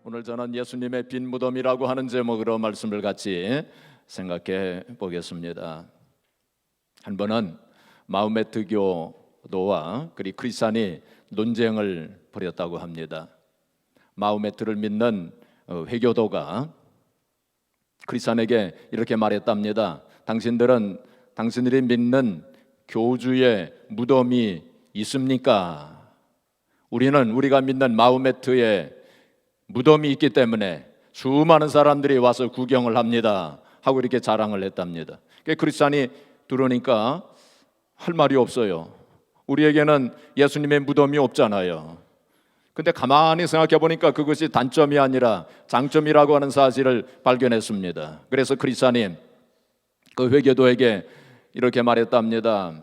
오늘 저는 예수님의 빈 무덤이라고 하는 제목으로 말씀을 같이 생각해 보겠습니다. 한 번은 마호메트 교도와 그리고 크리스찬이 논쟁을 벌였다고 합니다. 마호메트를 믿는 회교도가 크리스찬에게 이렇게 말했답니다. 당신들이 믿는 교주의 무덤이 있습니까? 우리가 믿는 마호메트의 무덤이 있기 때문에 수많은 사람들이 와서 구경을 합니다 하고 이렇게 자랑을 했답니다. 크리스찬이 들으니까 할 말이 없어요. 우리에게는 예수님의 무덤이 없잖아요. 근데 가만히 생각해 보니까 그것이 단점이 아니라 장점이라고 하는 사실을 발견했습니다. 그래서 크리스찬이 그 회교도에게 이렇게 말했답니다.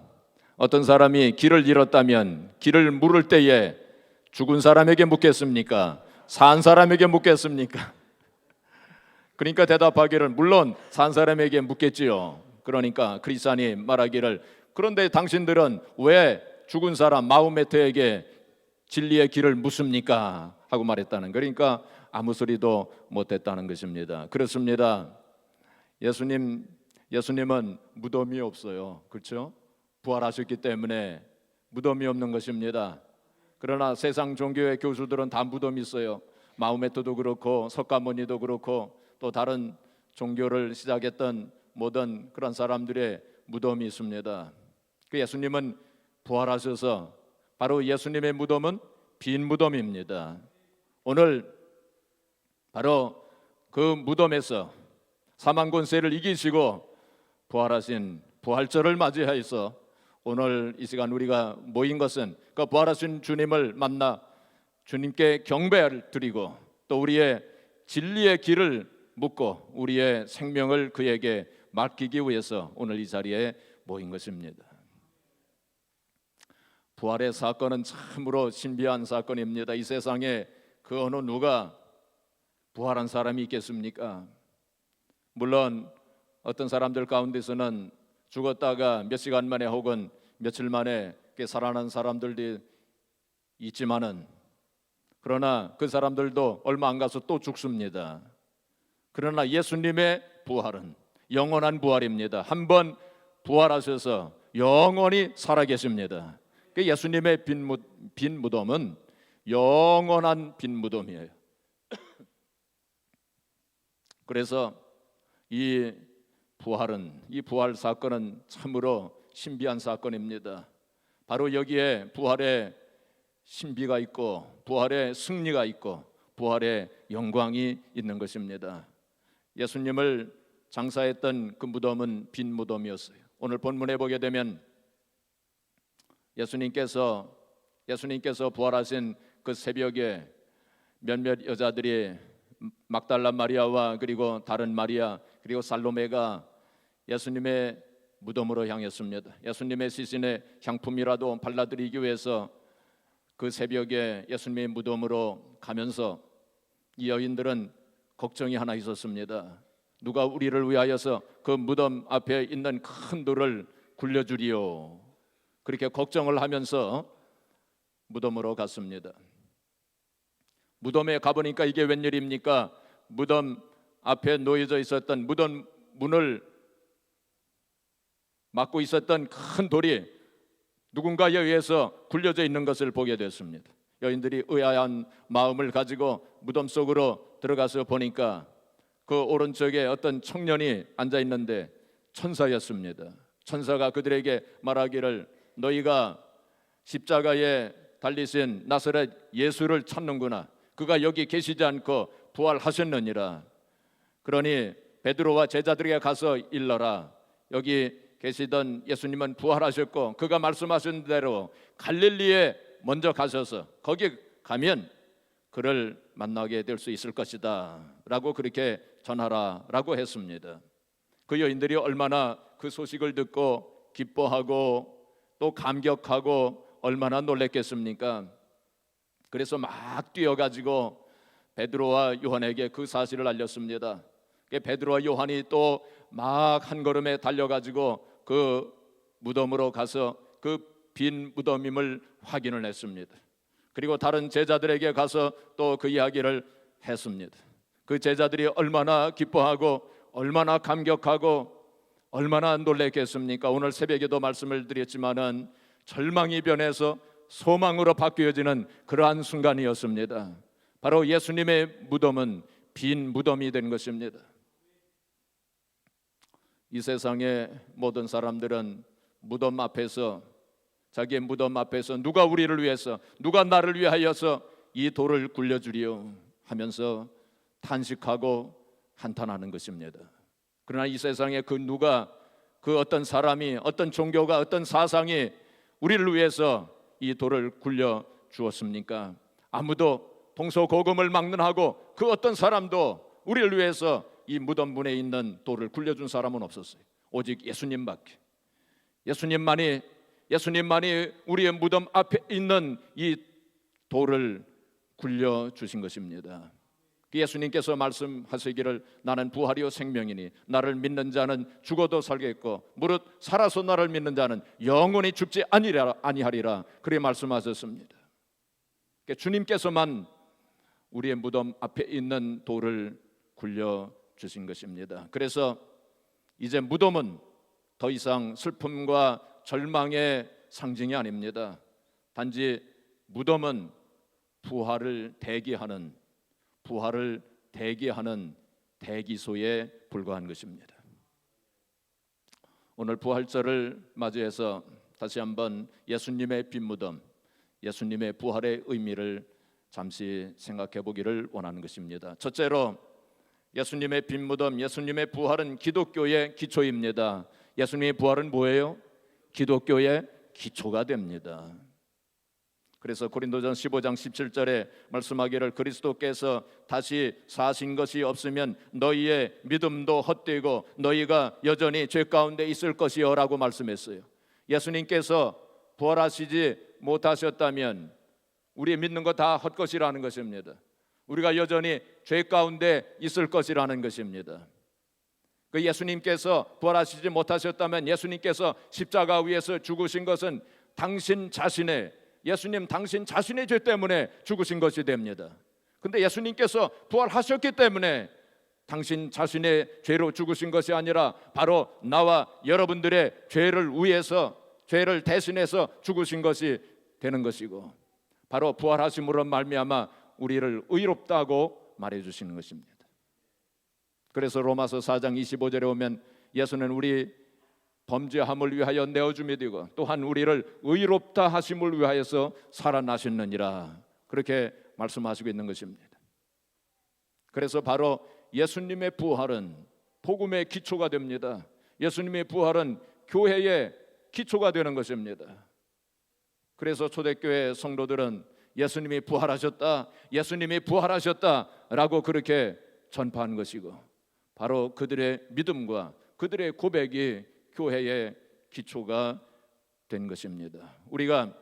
어떤 사람이 길을 잃었다면 길을 물을 때에 죽은 사람에게 묻겠습니까? 산 사람에게 묻겠습니까? 그러니까 대답하기를 물론 산 사람에게 묻겠지요. 그러니까 크리스찬이 말하기를 그런데 당신들은 왜 죽은 사람 마호메트에게 진리의 길을 묻습니까? 하고 말했다는, 그러니까 아무 소리도 못했다는 것입니다. 그렇습니다. 예수님은 무덤이 없어요. 그렇죠? 부활하셨기 때문에 무덤이 없는 것입니다. 그러나 세상 종교의 교수들은 다 무덤이 있어요. 마호메트도 그렇고 석가모니도 그렇고 또 다른 종교를 시작했던 모든 그런 사람들의 무덤이 있습니다. 그 예수님은 부활하셔서 바로 예수님의 무덤은 빈 무덤입니다. 오늘 바로 그 무덤에서 사망 권세를 이기시고 부활하신 부활절을 맞이하여서 오늘 이 시간 우리가 모인 것은 그 부활하신 주님을 만나 주님께 경배를 드리고 또 우리의 진리의 길을 묻고 우리의 생명을 그에게 맡기기 위해서 오늘 이 자리에 모인 것입니다. 부활의 사건은 참으로 신비한 사건입니다. 이 세상에 그 어느 누가 부활한 사람이 있겠습니까? 물론 어떤 사람들 가운데서는 죽었다가 몇 시간 만에 혹은 며칠 만에 살아난 사람들도 있지만은 그러나 그 사람들도 얼마 안 가서 또 죽습니다. 그러나 예수님의 부활은 영원한 부활입니다. 한번 부활하셔서 영원히 살아계십니다. 예수님의 빈 무덤은 영원한 빈 무덤이에요. 그래서 이 부활 사건은 참으로 신비한 사건입니다. 바로 여기에 부활의 신비가 있고 부활의 승리가 있고 부활의 영광이 있는 것입니다. 예수님을 장사했던 그 무덤은 빈 무덤이었어요. 오늘 본문에 보게 되면 예수님께서 부활하신 그 새벽에 몇몇 여자들이 막달라 마리아와 그리고 다른 마리아 그리고 살로메가 예수님의 무덤으로 향했습니다. 예수님의 시신의 향품이라도 발라드리기 위해서 그 새벽에 예수님의 무덤으로 가면서 이 여인들은 걱정이 하나 있었습니다. 누가 우리를 위하여서 그 무덤 앞에 있는 큰 돌을 굴려주리요. 그렇게 걱정을 하면서 무덤으로 갔습니다. 무덤에 가보니까 이게 웬일입니까? 무덤 앞에 놓여져 있었던 무덤 문을 막고 있었던 큰 돌이 누군가에 의해서 굴려져 있는 것을 보게 됐습니다. 여인들이 의아한 마음을 가지고 무덤 속으로 들어가서 보니까 그 오른쪽에 어떤 청년이 앉아 있는데 천사였습니다. 천사가 그들에게 말하기를 너희가 십자가에 달리신 나사렛 예수를 찾는구나. 그가 여기 계시지 않고 부활하셨느니라. 그러니 베드로와 제자들에게 가서 일러라. 여기 계시던 예수님은 부활하셨고 그가 말씀하신 대로 갈릴리에 먼저 가셔서 거기 가면 그를 만나게 될 수 있을 것이다 라고 그렇게 전하라 라고 했습니다. 그 여인들이 얼마나 그 소식을 듣고 기뻐하고 또 감격하고 얼마나 놀랬겠습니까? 그래서 막 뛰어가지고 베드로와 요한에게 그 사실을 알렸습니다. 베드로와 요한이 또 막 한 걸음에 달려가지고 그 무덤으로 가서 그 빈 무덤임을 확인을 했습니다. 그리고 다른 제자들에게 가서 또 그 이야기를 했습니다. 그 제자들이 얼마나 기뻐하고 얼마나 감격하고 얼마나 놀랬겠습니까? 오늘 새벽에도 말씀을 드렸지만은 절망이 변해서 소망으로 바뀌어지는 그러한 순간이었습니다. 바로 예수님의 무덤은 빈 무덤이 된 것입니다. 이 세상의 모든 사람들은 무덤 앞에서, 자기의 무덤 앞에서 누가 우리를 위해서, 누가 나를 위하여서 이 돌을 굴려주리요 하면서 탄식하고 한탄하는 것입니다. 그러나 이 세상에 그 누가, 그 어떤 사람이, 어떤 종교가, 어떤 사상이 우리를 위해서 이 돌을 굴려 주었습니까? 아무도 동서고금을 막론하고 그 어떤 사람도 우리를 위해서 이 무덤 문에 있는 돌을 굴려준 사람은 없었어요. 오직 예수님밖에. 예수님만이 우리의 무덤 앞에 있는 이 돌을 굴려주신 것입니다. 예수님께서 말씀하시기를 나는 부활이요 생명이니 나를 믿는 자는 죽어도 살겠고 무릇 살아서 나를 믿는 자는 영원히 죽지 아니하리라 그렇게 말씀하셨습니다. 주님께서만 우리의 무덤 앞에 있는 돌을 굴려주신 것입니다. 그래서 이제 무덤은 더 이상 슬픔과 절망의 상징이 아닙니다. 단지 무덤은 부활을 대기하는 대기소에 불과한 것입니다. 오늘 부활절을 맞이해서 다시 한번 예수님의 빈 무덤, 예수님의 부활의 의미를 잠시 생각해 보기를 원하는 것입니다. 첫째로 예수님의 빈 무덤, 예수님의 부활은 기독교의 기초입니다. 예수님의 부활은 뭐예요? 기독교의 기초가 됩니다. 그래서 고린도전 15장 17절에 말씀하기를 그리스도께서 다시 사신 것이 없으면 너희의 믿음도 헛되고 너희가 여전히 죄 가운데 있을 것이요 라고 말씀했어요. 예수님께서 부활하시지 못하셨다면 우리 믿는 거 다 헛것이라는 것입니다. 우리가 여전히 죄 가운데 있을 것이라는 것입니다. 그 예수님께서 부활하시지 못하셨다면 예수님께서 십자가 위에서 죽으신 것은 당신 자신의 죄 때문에 죽으신 것이 됩니다. 근데 예수님께서 부활하셨기 때문에 당신 자신의 죄로 죽으신 것이 아니라 바로 나와 여러분들의 죄를 대신해서 죽으신 것이 되는 것이고 바로 부활하심으로 말미암아 우리를 의롭다고 말해주시는 것입니다. 그래서 로마서 4장 25절에 오면 예수는 우리 범죄함을 위하여 내어줌이 되고 또한 우리를 의롭다 하심을 위하여서 살아나셨느니라 그렇게 말씀하시고 있는 것입니다. 그래서 바로 예수님의 부활은 복음의 기초가 됩니다. 예수님의 부활은 교회의 기초가 되는 것입니다. 그래서 초대교회 성도들은 예수님이 부활하셨다라고 그렇게 전파한 것이고 바로 그들의 믿음과 그들의 고백이 교회의 기초가 된 것입니다. 우리가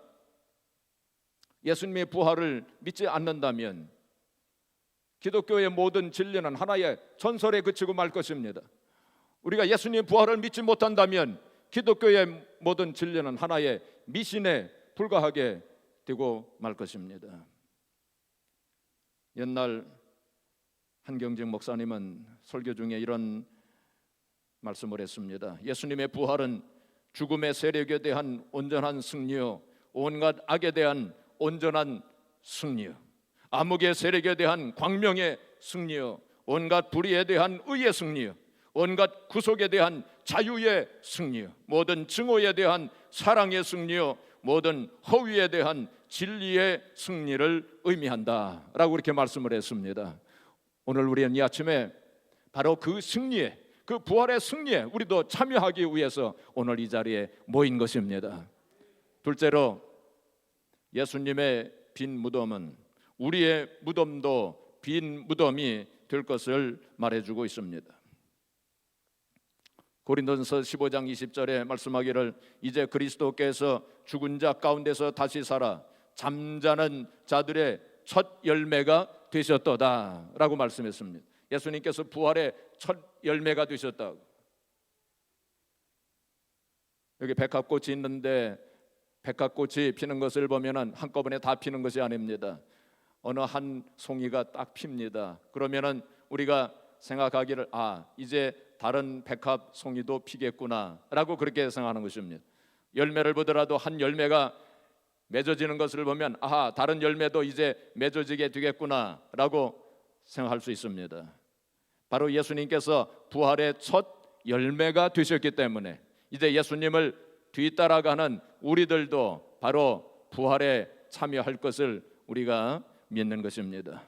예수님의 부활을 믿지 않는다면 기독교의 모든 진리는 하나의 전설에 그치고 말 것입니다. 우리가 예수님의 부활을 믿지 못한다면 기독교의 모든 진리는 하나의 미신에 불과하게 되고 말 것입니다. 옛날 한경직 목사님은 설교 중에 이런 말씀을 했습니다. 예수님의 부활은 죽음의 세력에 대한 온전한 승리요, 온갖 악에 대한 온전한 승리요, 암흑의 세력에 대한 광명의 승리요, 온갖 불의에 대한 의의 승리요, 온갖 구속에 대한 자유의 승리요, 모든 증오에 대한 사랑의 승리요, 모든 허위에 대한 진리의 승리를 의미한다라고 이렇게 말씀을 했습니다. 오늘 우리는 이 아침에 바로 그 승리에, 그 부활의 승리에 우리도 참여하기 위해서 오늘 이 자리에 모인 것입니다. 둘째로 예수님의 빈 무덤은 우리의 무덤도 빈 무덤이 될 것을 말해주고 있습니다. 고린도전서 15장 20절에 말씀하기를 이제 그리스도께서 죽은 자 가운데서 다시 살아 잠자는 자들의 첫 열매가 되셨도다 라고 말씀했습니다. 예수님께서 부활의 첫 열매가 되셨다고. 여기 백합꽃이 있는데 백합꽃이 피는 것을 보면 한꺼번에 다 피는 것이 아닙니다. 어느 한 송이가 딱 핍니다. 그러면은 우리가 생각하기를 이제 다른 백합 송이도 피겠구나라고 그렇게 생각하는 것입니다. 열매를 보더라도 한 열매가 맺어지는 것을 보면 다른 열매도 이제 맺어지게 되겠구나라고 생각할 수 있습니다. 바로 예수님께서 부활의 첫 열매가 되셨기 때문에 이제 예수님을 뒤따라가는 우리들도 바로 부활에 참여할 것을 우리가 믿는 것입니다.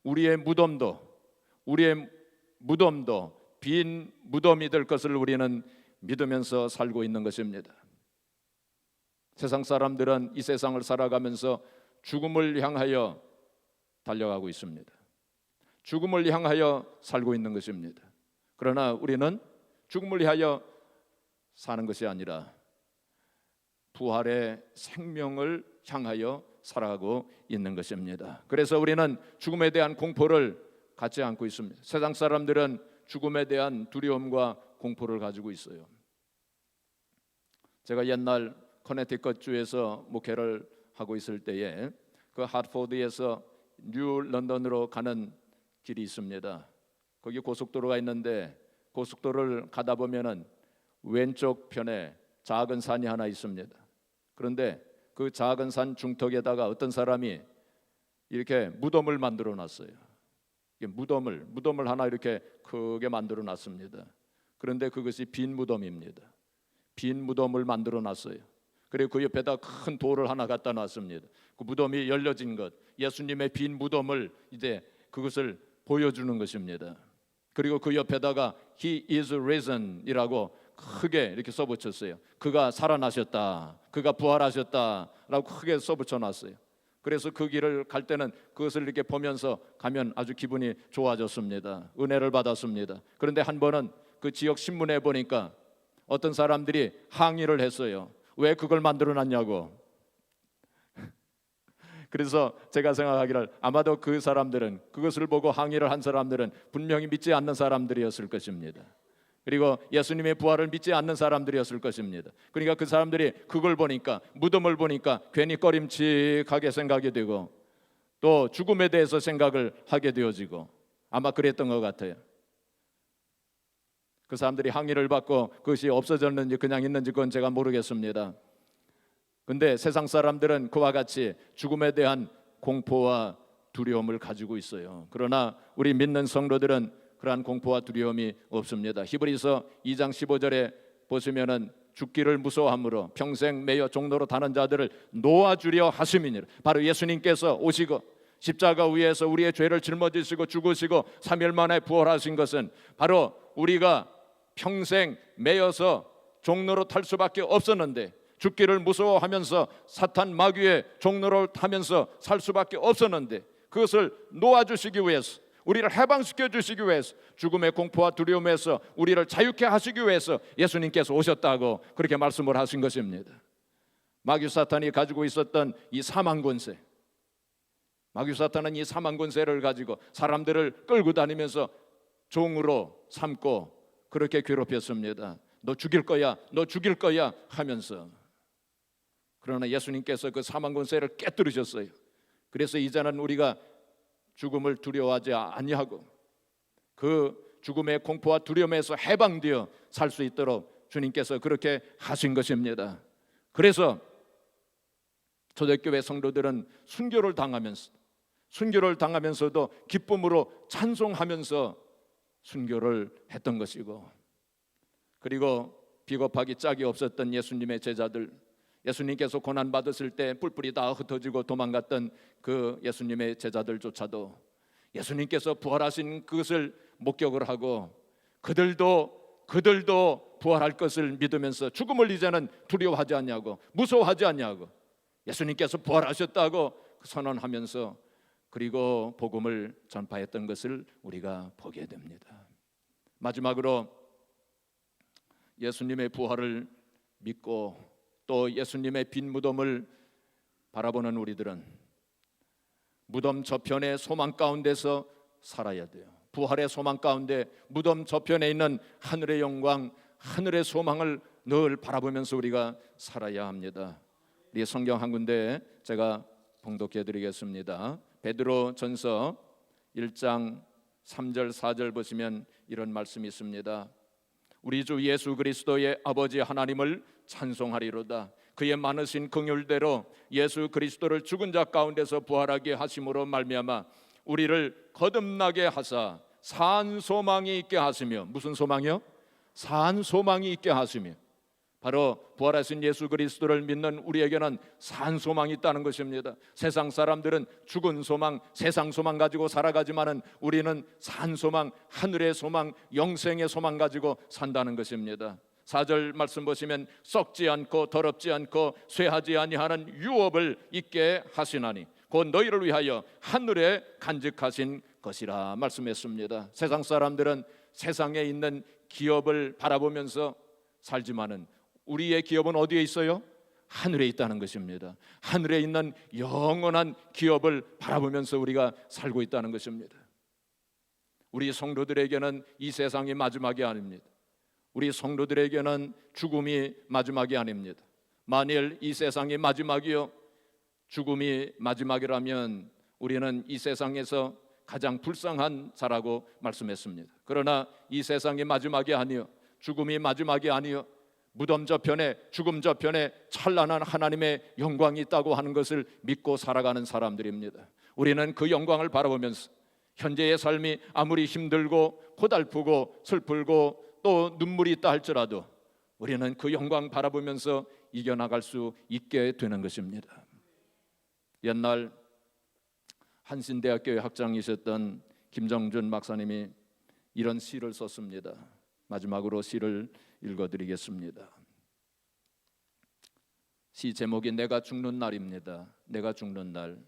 우리의 무덤도 빈 무덤이 될 것을 우리는 믿으면서 살고 있는 것입니다. 세상 사람들은 이 세상을 살아가면서 죽음을 향하여 달려가고 있습니다. 죽음을 향하여 살고 있는 것입니다. 그러나 우리는 죽음을 위하여 사는 것이 아니라 부활의 생명을 향하여 살아가고 있는 것입니다. 그래서 우리는 죽음에 대한 공포를 갖지 않고 있습니다. 세상 사람들은 죽음에 대한 두려움과 공포를 가지고 있어요. 제가 옛날 커네티컷 주에서 목회를 하고 있을 때에 그 하트포드에서 뉴 런던으로 가는 길이 있습니다. 거기 고속도로가 있는데 고속도로를 가다 보면은 왼쪽 편에 작은 산이 하나 있습니다. 그런데 그 작은 산 중턱에다가 어떤 사람이 이렇게 무덤을 만들어 놨어요. 무덤을 하나 이렇게 크게 만들어 놨습니다. 그런데 그것이 빈 무덤입니다. 빈 무덤을 만들어 놨어요. 그리고 그 옆에다 큰 돌을 하나 갖다 놨습니다. 그 무덤이 열려진 것, 예수님의 빈 무덤을 이제 그것을 보여주는 것입니다. 그리고 그 옆에다가 He is risen 이라고 크게 이렇게 써붙였어요. 그가 살아나셨다, 그가 부활하셨다라고 크게 써붙여 놨어요. 그래서 그 길을 갈 때는 그것을 이렇게 보면서 가면 아주 기분이 좋아졌습니다. 은혜를 받았습니다. 그런데 한 번은 그 지역 신문에 보니까 어떤 사람들이 항의를 했어요. 왜 그걸 만들어 놨냐고. 그래서 제가 생각하기를 아마도 그 사람들은, 그것을 보고 항의를 한 사람들은 분명히 믿지 않는 사람들이었을 것입니다. 그리고 예수님의 부활을 믿지 않는 사람들이었을 것입니다. 그러니까 그 사람들이 그걸 보니까, 무덤을 보니까 괜히 꺼림칙하게 생각이 되고 또 죽음에 대해서 생각을 하게 되어지고 아마 그랬던 것 같아요. 그 사람들이 항의를 받고 그것이 없어졌는지 그냥 있는지 그건 제가 모르겠습니다. 근데 세상 사람들은 그와 같이 죽음에 대한 공포와 두려움을 가지고 있어요. 그러나 우리 믿는 성도들은 그러한 공포와 두려움이 없습니다. 히브리서 2장 15절에 보시면은 죽기를 무서워함으로 평생 매여 종로로 다는 자들을 놓아주려 하심이니라. 바로 예수님께서 오시고 십자가 위에서 우리의 죄를 짊어지시고 죽으시고 3일 만에 부활하신 것은 바로 우리가 평생 매여서 종로로 탈 수밖에 없었는데, 죽기를 무서워하면서 사탄 마귀의 종로를 타면서 살 수밖에 없었는데, 그것을 놓아주시기 위해서, 우리를 해방시켜 주시기 위해서, 죽음의 공포와 두려움에서 우리를 자유케 하시기 위해서 예수님께서 오셨다고 그렇게 말씀을 하신 것입니다. 마귀 사탄이 가지고 있었던 이 사망 권세, 마귀 사탄은 이 사망 권세를 가지고 사람들을 끌고 다니면서 종으로 삼고 그렇게 괴롭혔습니다. 너 죽일 거야, 너 죽일 거야 하면서. 그러나 예수님께서 그 사망 권세를 깨뜨리셨어요. 그래서 이제는 우리가 죽음을 두려워하지 아니하고 그 죽음의 공포와 두려움에서 해방되어 살 수 있도록 주님께서 그렇게 하신 것입니다. 그래서 초대교회 성도들은 순교를 당하면서도 기쁨으로 찬송하면서 순교를 했던 것이고, 그리고 비겁하기 짝이 없었던 예수님의 제자들, 예수님께서 고난받으실 때 뿔뿔이 다 흩어지고 도망갔던 그 예수님의 제자들조차도 예수님께서 부활하신 그것을 목격을 하고 그들도 부활할 것을 믿으면서 죽음을 이제는 두려워하지 않냐고, 무서워하지 않냐고, 예수님께서 부활하셨다고 선언하면서 그리고 복음을 전파했던 것을 우리가 보게 됩니다. 마지막으로 예수님의 부활을 믿고 또 예수님의 빈 무덤을 바라보는 우리들은 무덤 저편의 소망 가운데서 살아야 돼요. 부활의 소망 가운데 무덤 저편에 있는 하늘의 영광, 하늘의 소망을 늘 바라보면서 우리가 살아야 합니다. 우리 성경 한 군데 제가 봉독해 드리겠습니다. 베드로 전서 1장 3절 4절 보시면 이런 말씀이 있습니다. 우리 주 예수 그리스도의 아버지 하나님을 찬송하리로다. 그의 많으신 긍휼대로 예수 그리스도를 죽은 자 가운데서 부활하게 하심으로 말미암아 우리를 거듭나게 하사 산 소망이 있게 하시며, 무슨 소망이요? 산 소망이 있게 하시며, 바로 부활하신 예수 그리스도를 믿는 우리에게는 산 소망이 있다는 것입니다. 세상 사람들은 죽은 소망, 세상 소망 가지고 살아가지만은 우리는 산 소망, 하늘의 소망, 영생의 소망 가지고 산다는 것입니다. 4절 말씀 보시면 썩지 않고 더럽지 않고 쇠하지 아니하는 유업을 있게 하시나니 곧 너희를 위하여 하늘에 간직하신 것이라 말씀했습니다. 세상 사람들은 세상에 있는 기업을 바라보면서 살지만은 우리의 기업은 어디에 있어요? 하늘에 있다는 것입니다. 하늘에 있는 영원한 기업을 바라보면서 우리가 살고 있다는 것입니다. 우리 성도들에게는 이 세상이 마지막이 아닙니다. 우리 성도들에게는 죽음이 마지막이 아닙니다. 만일 이 세상이 마지막이요, 죽음이 마지막이라면 우리는 이 세상에서 가장 불쌍한 자라고 말씀했습니다. 그러나 이 세상이 마지막이 아니요, 죽음이 마지막이 아니요, 무덤 저편에, 죽음 저편에 찬란한 하나님의 영광이 있다고 하는 것을 믿고 살아가는 사람들입니다. 우리는 그 영광을 바라보면서 현재의 삶이 아무리 힘들고 고달프고 슬프고 또 눈물이 있다 할지라도 우리는 그 영광 바라보면서 이겨나갈 수 있게 되는 것입니다. 옛날 한신대학교의 학장이셨던 김정준 박사님이 이런 시를 썼습니다. 마지막으로 시를 읽어드리겠습니다. 시 제목이 내가 죽는 날입니다. 내가 죽는 날,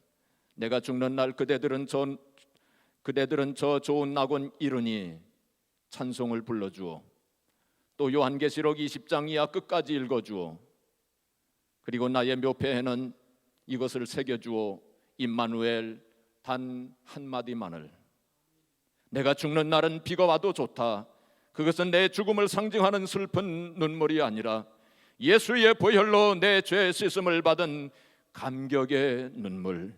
내가 죽는 날 그대들은 저 좋은 낙원 이르니 찬송을 불러주오. 또 요한계시록 20장 이하 끝까지 읽어주오. 그리고 나의 묘패에는 이것을 새겨주오. 임마누엘 단 한마디만을. 내가 죽는 날은 비가 와도 좋다. 그것은 내 죽음을 상징하는 슬픈 눈물이 아니라 예수의 보혈로 내 죄 씻음을 받은 감격의 눈물.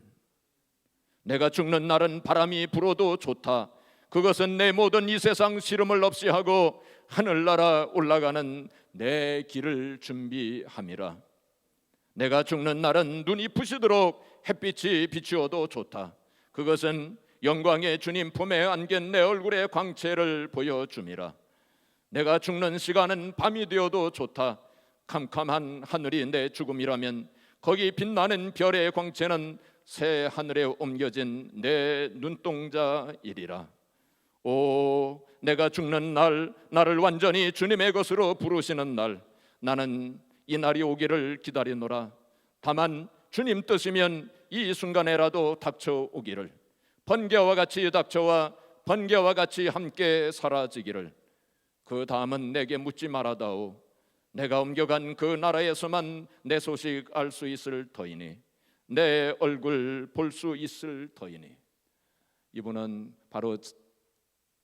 내가 죽는 날은 바람이 불어도 좋다. 그것은 내 모든 이 세상 시름을 없이 하고 하늘나라 올라가는 내 길을 준비함이라. 내가 죽는 날은 눈이 부시도록 햇빛이 비추어도 좋다. 그것은 영광의 주님 품에 안긴 내 얼굴의 광채를 보여줌이라. 내가 죽는 시간은 밤이 되어도 좋다. 캄캄한 하늘이 내 죽음이라면 거기 빛나는 별의 광채는 새 하늘에 옮겨진 내 눈동자이리라. 오, 내가 죽는 날, 나를 완전히 주님의 것으로 부르시는 날, 나는 이 날이 오기를 기다리노라. 다만 주님 뜻이면 이 순간에라도 닥쳐오기를, 번개와 같이 닥쳐와 번개와 같이 함께 사라지기를. 그 다음은 내게 묻지 말아다오. 내가 옮겨간 그 나라에서만 내 소식 알 수 있을 터이니, 내 얼굴 볼 수 있을 터이니. 이분은 바로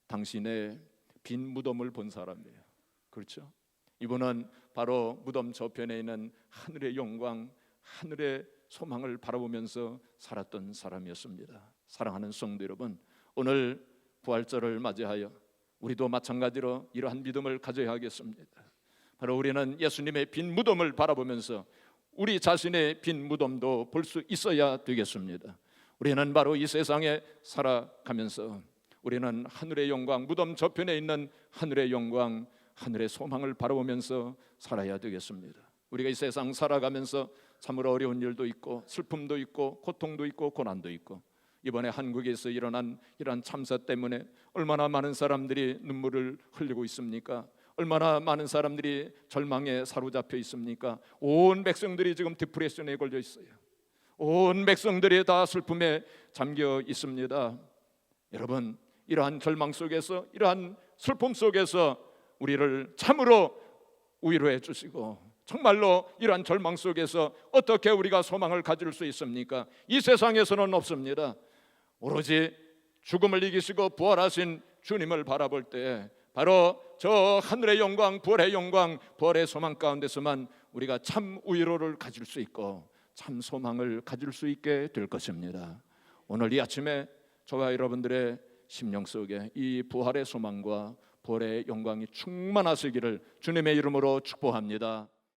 당신의 빈 무덤을 본 사람이에요. 그렇죠? 이분은 바로 무덤 저편에 있는 하늘의 영광, 하늘의 소망을 바라보면서 살았던 사람이었습니다. 사랑하는 성도 여러분, 오늘 부활절을 맞이하여 우리도 마찬가지로 이러한 믿음을 가져야 하겠습니다. 바로 우리는 예수님의 빈 무덤을 바라보면서 우리 자신의 빈 무덤도 볼 수 있어야 되겠습니다. 우리는 바로 이 세상에 살아가면서 우리는 하늘의 영광, 무덤 저편에 있는 하늘의 영광, 하늘의 소망을 바라보면서 살아야 되겠습니다. 우리가 이 세상 살아가면서 참으로 어려운 일도 있고 슬픔도 있고 고통도 있고 고난도 있고, 이번에 한국에서 일어난 이러한 참사 때문에 얼마나 많은 사람들이 눈물을 흘리고 있습니까? 얼마나 많은 사람들이 절망에 사로잡혀 있습니까? 온 백성들이 지금 디프레션에 걸려 있어요. 온 백성들이 다 슬픔에 잠겨 있습니다. 여러분, 이러한 절망 속에서, 이러한 슬픔 속에서 우리를 참으로 위로해 주시고, 정말로 이러한 절망 속에서 어떻게 우리가 소망을 가질 수 있습니까? 이 세상에서는 없습니다. 오로지 죽음을 이기시고 부활하신 주님을 바라볼 때 바로 저 하늘의 영광, 부활의 영광, 부활의 소망 가운데서만 우리가 참 위로를 가질 수 있고 참 소망을 가질 수 있게 될 것입니다. 오늘 이 아침에 저와 여러분들의 심령 속에 이 부활의 소망과 부활의 영광이 충만하시기를 주님의 이름으로 축복합니다.